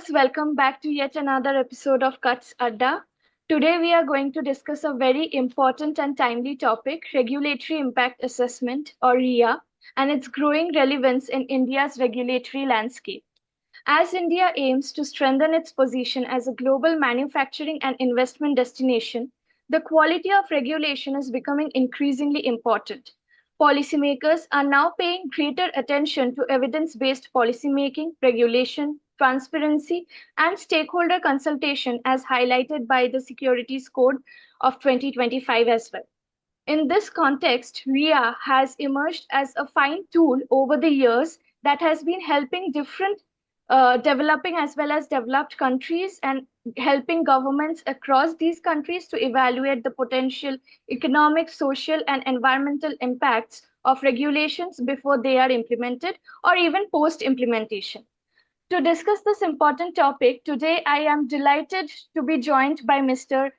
viewers, welcome back to yet another episode of CUTS ADDA. Today, we are going to discuss a very important and timely topic regulatory impact assessment, or RIA, and its growing relevance in India's regulatory landscape. As India aims to strengthen its position as a global manufacturing and investment destination, the quality of regulation is becoming increasingly important. Policymakers are now paying greater attention to evidence based policymaking, regulation, transparency, and stakeholder consultation, as highlighted by the Securities Code of 2025 as well. In this context, RIA has emerged as a fine tool over the years that has been helping different developing as well as developed countries and helping governments across these countries to evaluate the potential economic, social, and environmental impacts of regulations before they are implemented or even post implementation. To discuss this important topic, today I am delighted to be joined by Mr.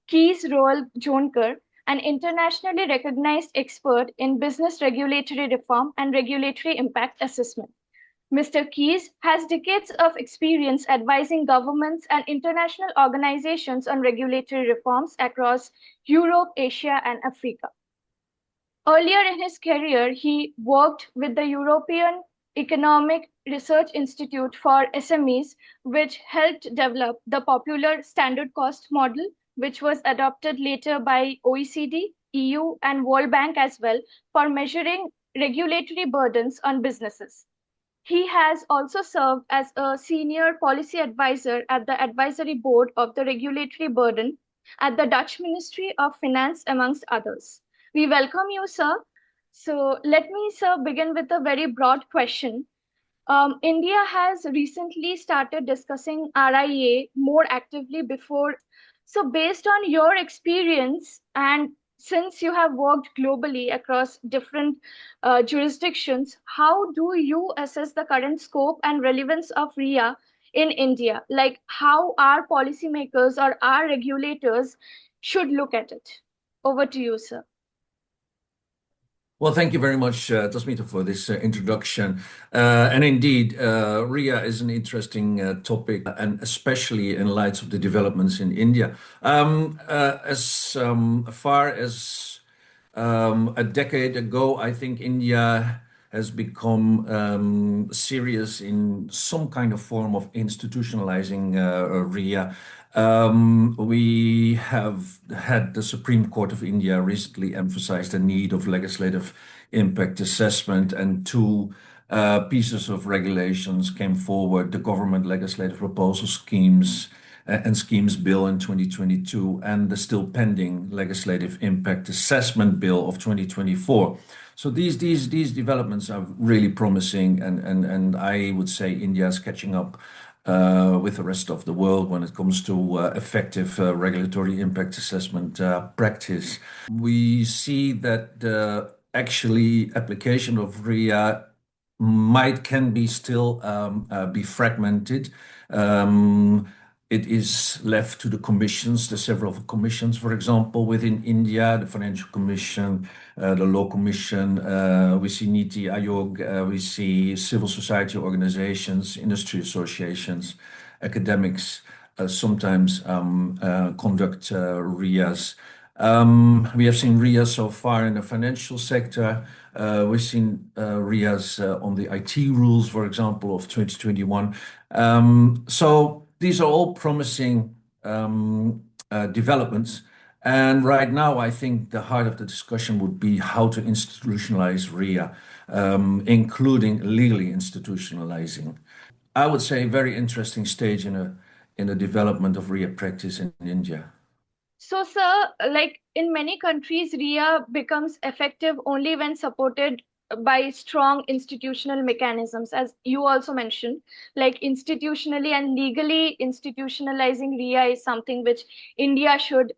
Kees Roeland Jonkheer, an internationally recognized expert in business regulatory reform and regulatory impact assessment. Mr. Kees has decades of experience advising governments and international organizations on regulatory reforms across Europe, Asia, and Africa. Earlier in his career, he worked with the European Economic Research Institute for SMEs, which helped develop the popular standard cost model, which was adopted later by OECD, EU, and World Bank as well for measuring regulatory burdens on businesses. He has also served as a senior policy advisor at the advisory board of the regulatory burden at the Dutch Ministry of Finance, amongst others. We welcome you, sir. So let me, sir, begin with a very broad question. India has recently started discussing RIA more actively before. So, based on your experience and since you have worked globally across different jurisdictions, how do you assess the current scope and relevance of RIA in India? Like how our policymakers or our regulators should look at it? Over to you, sir. Well, thank you very much, Tasmita, for this introduction. And indeed, RIA is an interesting topic, and especially in light of the developments in India. As far as a decade ago, I think India has become serious in some kind of form of institutionalizing RIA. We have had the Supreme Court of India recently emphasize the need of legislative impact assessment, and two pieces of regulations came forward: the government legislative proposal schemes and schemes bill in 2022, and the still pending legislative impact assessment bill of 2024. So these developments are really promising, and I would say India is catching up with the rest of the world when it comes to effective regulatory impact assessment practice. We see that the actually application of RIA can be still be fragmented. It is left to the commissions, the several commissions, for example, within India, the Financial Commission, the Law Commission, we see Niti Aayog, we see civil society organizations, industry associations, academics sometimes conduct RIAs. We have seen RIAs so far in the financial sector. We've seen RIAs on the IT rules, for example, of 2021. So these are all promising developments. And right now, I think the heart of the discussion would be how to institutionalize RIA, including legally institutionalizing. I would say a very interesting stage in the development of RIA practice in India. So, sir, like in many countries, RIA becomes effective only when supported by strong institutional mechanisms, as you also mentioned. Like institutionally and legally institutionalizing RIA is something which India should,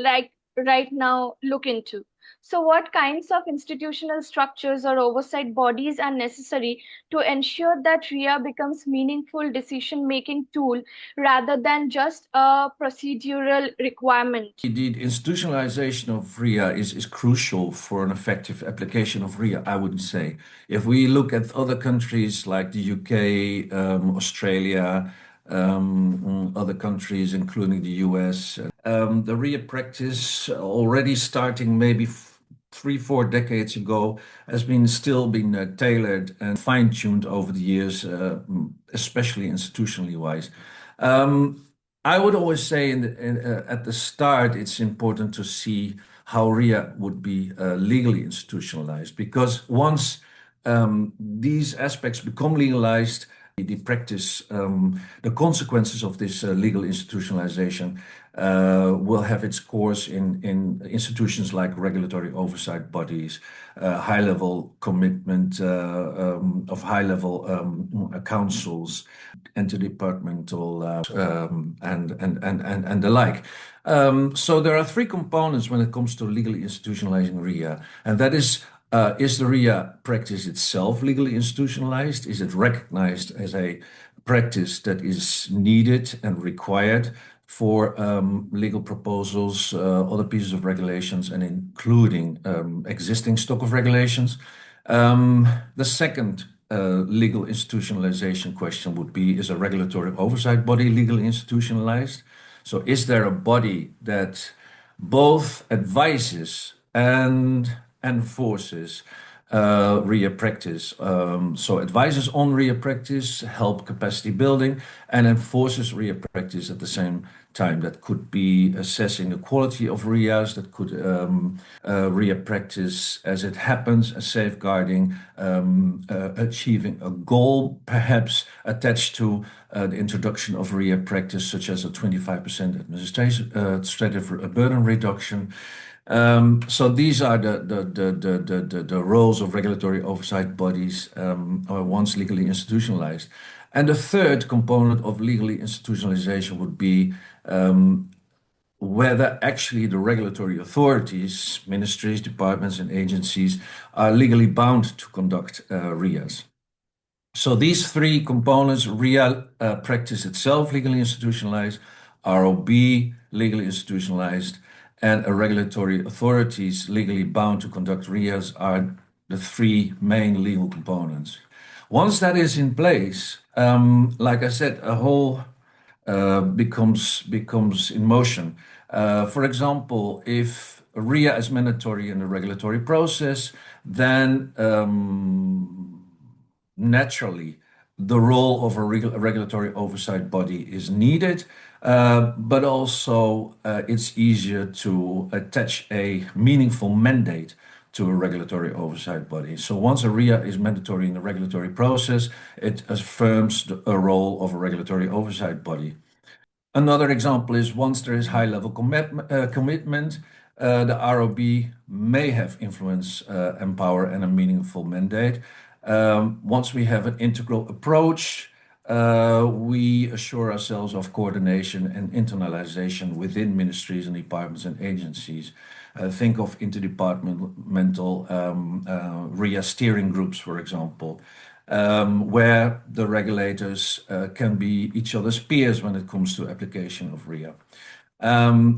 like right now, look into. So, what kinds of institutional structures or oversight bodies are necessary to ensure that RIA becomes meaningful decision-making tool rather than just a procedural requirement? Indeed, institutionalization of RIA is crucial for an effective application of RIA, I would say. If we look at other countries like the UK, Australia, other countries, including the US. The RIA practice, already starting maybe 3, 4 decades ago, has been still been tailored and fine-tuned over the years, especially institutionally wise. Um, I would always say at the start, it's important to see how RIA would be legally institutionalized, because once these aspects become legalized, the practice, the consequences of this legal institutionalization will have its course in institutions like regulatory oversight bodies, high-level commitment of high-level councils, interdepartmental and the like. So there are three components when it comes to legally institutionalizing RIA, and that is the RIA practice itself legally institutionalized? Is it recognized as a practice that is needed and required for legal proposals, other pieces of regulations, and including existing stock of regulations? The second legal institutionalization question would be, is a regulatory oversight body legally institutionalized? So is there a body that both advises and enforces RIA practice? So advises on RIA practice, help capacity building, and enforces RIA practice at the same time. That could be assessing the quality of RIAs, that could RIA practice as it happens, safeguarding, achieving a goal perhaps attached to the introduction of RIA practice, such as a 25% administrative burden reduction. So these are the roles of regulatory oversight bodies once legally institutionalized. And the third component of legally institutionalization would be whether actually the regulatory authorities, ministries, departments, and agencies are legally bound to conduct RIAs. So these three components, RIA practice itself legally institutionalized, ROB legally institutionalized, and a regulatory authorities legally bound to conduct RIAs, are the three main legal components. Once that is in place, like I said, a whole becomes in motion. For example, if RIA is mandatory in the regulatory process, then naturally the role of a regulatory oversight body is needed, but also it's easier to attach a meaningful mandate to a regulatory oversight body. So once a RIA is mandatory in the regulatory process, it affirms a role of a regulatory oversight body. Another example is once there is high-level commitment, the ROB may have influence and power and a meaningful mandate. Once we have an integral approach, we assure ourselves of coordination and internalization within ministries and departments and agencies. Think of interdepartmental RIA steering groups, for example, where the regulators can be each other's peers when it comes to application of RIA.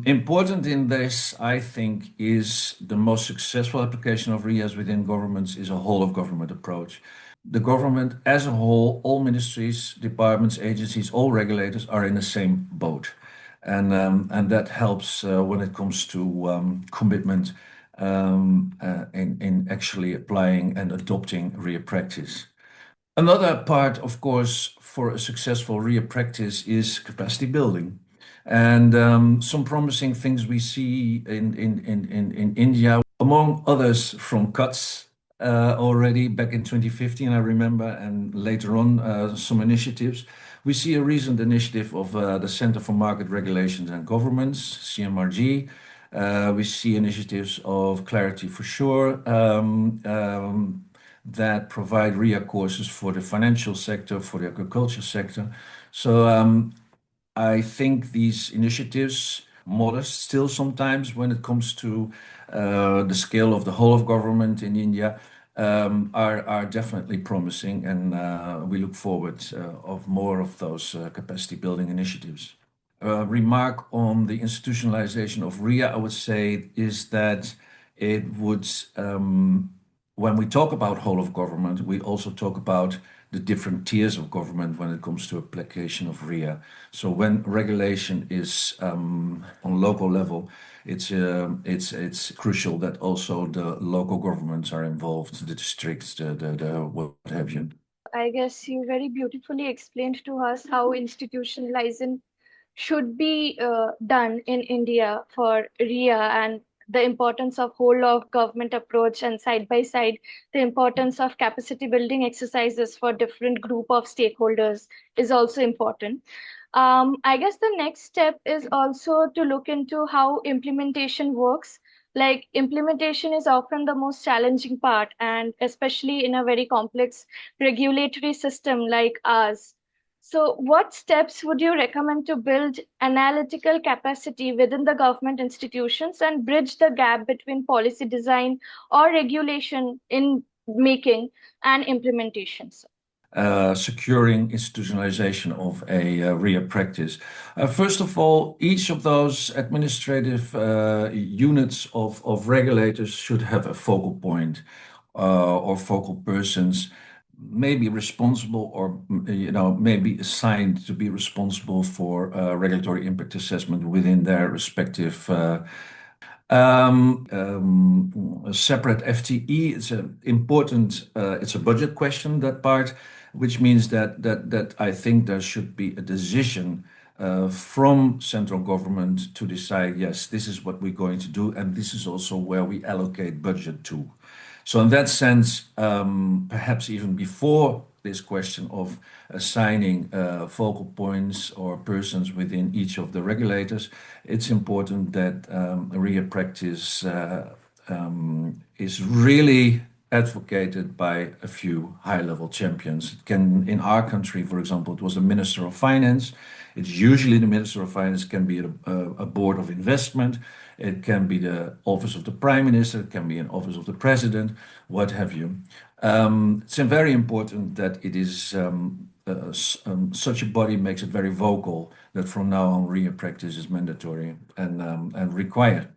Important in this, I think, is the most successful application of RIAs within governments is a whole of government approach. The government as a whole, all ministries, departments, agencies, all regulators are in the same boat. And that helps when it comes to commitment in actually applying and adopting RIA practice. Another part, of course, for a successful RIA practice is capacity building. And some promising things we see in India, among others from CUTS already back in 2015, I remember, and later on some initiatives. We see a recent initiative of the Center for Market Regulations and Governments, CMRG. We see initiatives of Clarity for Sure, that provide RIA courses for the financial sector, for the agriculture sector. So I think these initiatives, modest still sometimes when it comes to the scale of the whole of government in India, are definitely promising, and we look forward of more of those capacity building initiatives. Remark on the institutionalization of RIA, I would say, is that it would, when we talk about whole of government, we also talk about the different tiers of government when it comes to application of RIA. So when regulation is on local level, it's crucial that also the local governments are involved, the districts, the what have you. I guess you very beautifully explained to us how institutionalizing should be done in India for RIA and the importance of whole of government approach and side by side the importance of capacity building exercises for different group of stakeholders is also important. I guess the next step is also to look into how implementation works. Like implementation is often the most challenging part, and especially in a very complex regulatory system like ours. So, what steps would you recommend to build analytical capacity within the government institutions and bridge the gap between policy design or regulation in making and implementations? Securing institutionalization of a RIA practice. First of all, each of those administrative units of regulators should have a focal point or focal persons, maybe responsible or maybe assigned to be responsible for regulatory impact assessment within their respective a separate FTE. It's an important, it's a budget question, that part, which means that I think there should be a decision from central government to decide, yes, this is what we're going to do, and this is also where we allocate budget to. So in that sense, perhaps even before this question of assigning focal points or persons within each of the regulators, it's important that RIA practice is really advocated by a few high-level champions. It can, in our country, for example, it was the Minister of Finance. It's usually the Minister of Finance, can be a board of investment. It can be the office of the Prime Minister. It can be an office of the President, what have you. It's very important that it is such a body makes it very vocal that from now on RIA practice is mandatory and required.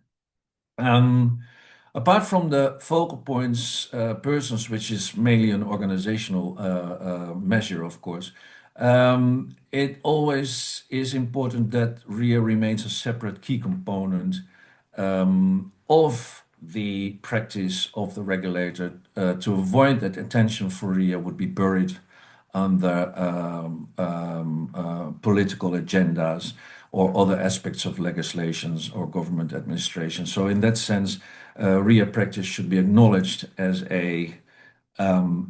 Apart from the focal points persons, which is mainly an organizational measure, of course, it always is important that RIA remains a separate key component of the practice of the regulator to avoid that attention for RIA would be buried under political agendas or other aspects of legislations or government administration. So in that sense, RIA practice should be acknowledged as a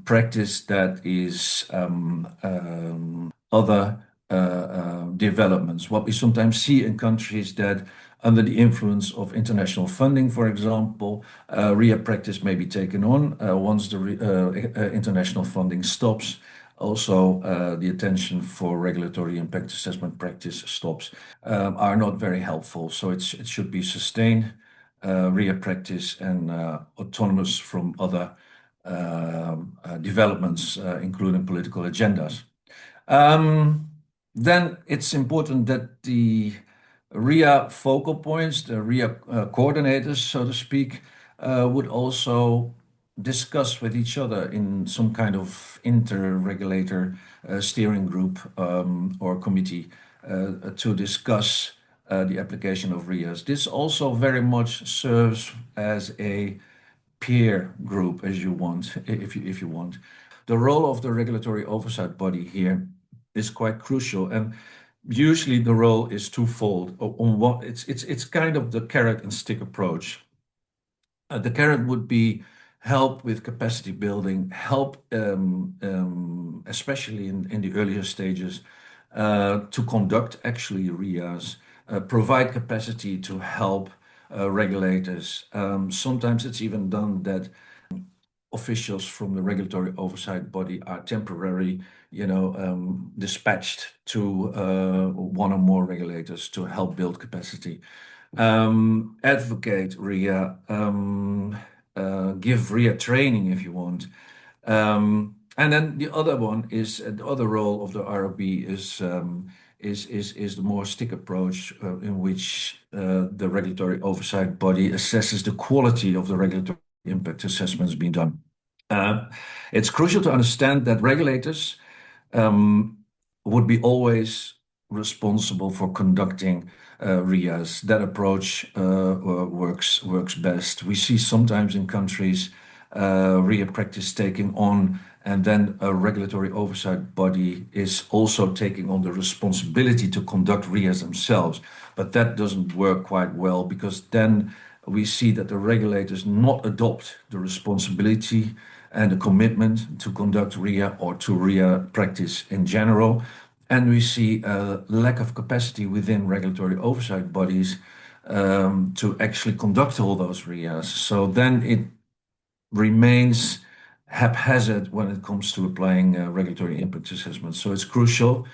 practice that is other developments. What we sometimes see in countries that under the influence of international funding, for example, RIA practice may be taken on once the international funding stops. Also, the attention for regulatory impact assessment practice stops, are not very helpful. So it should be sustained, RIA practice, and autonomous from other developments, including political agendas. Then it's important that the RIA focal points, the RIA coordinators, so to speak, would also discuss with each other in some kind of inter-regulator steering group or committee to discuss the application of RIAs. This also very much serves as a peer group, as you want, if you want. The role of the regulatory oversight body here is quite crucial, and usually the role is twofold. On what it's kind of the carrot and stick approach. The carrot would be help with capacity building, help especially in the earlier stages to conduct actually RIAs, provide capacity to help regulators. Sometimes it's even done that officials from the regulatory oversight body are temporarily, dispatched to one or more regulators to help build capacity, advocate RIA, give RIA training if you want. And then the other one is the other role of the ROB is the more stick approach in which the regulatory oversight body assesses the quality of the regulatory impact assessments being done. Uh, it's crucial to understand that regulators um, would be always responsible for conducting RIAs. That approach works best. We see sometimes in countries RIA practice taking on, and then a regulatory oversight body is also taking on the responsibility to conduct RIAs themselves. But that doesn't work quite well, because then we see that the regulators not adopt the responsibility and the commitment to conduct RIA or to RIA practice in general. And we see a lack of capacity within regulatory oversight bodies to actually conduct all those RIAs. So then it remains haphazard when it comes to applying regulatory impact assessments. So it's crucial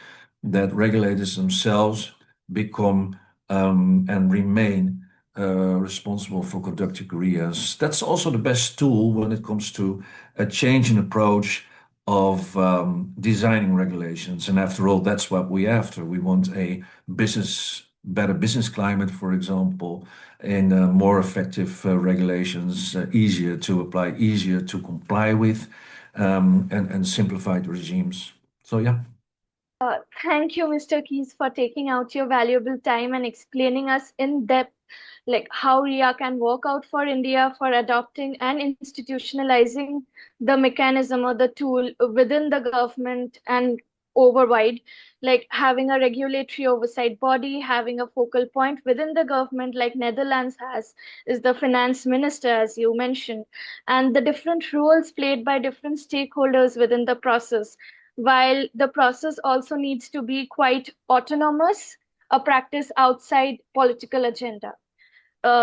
that regulators themselves become and remain responsible for conducting RIAs. That's also the best tool when it comes to a change in approach of designing regulations. And after all, that's what we after. We want a better business climate, for example, in more effective regulations, easier to apply, easier to comply with, and simplified regimes. So yeah. Thank you, Mr. Keys, for taking out your valuable time and explaining us in depth like how RIA can work out for India for adopting and institutionalizing the mechanism or the tool within the government and overwide, like having a regulatory oversight body, having a focal point within the government, like Netherlands has, is the finance minister, as you mentioned, and the different roles played by different stakeholders within the process. While the process also needs to be quite autonomous, a practice outside political agenda.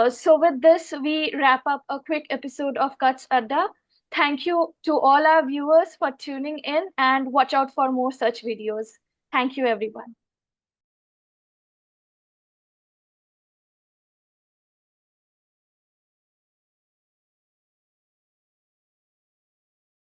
So with this, we wrap up a quick episode of Cuts Adda. Thank you to all our viewers for tuning in and watch out for more such videos. Thank you, everyone.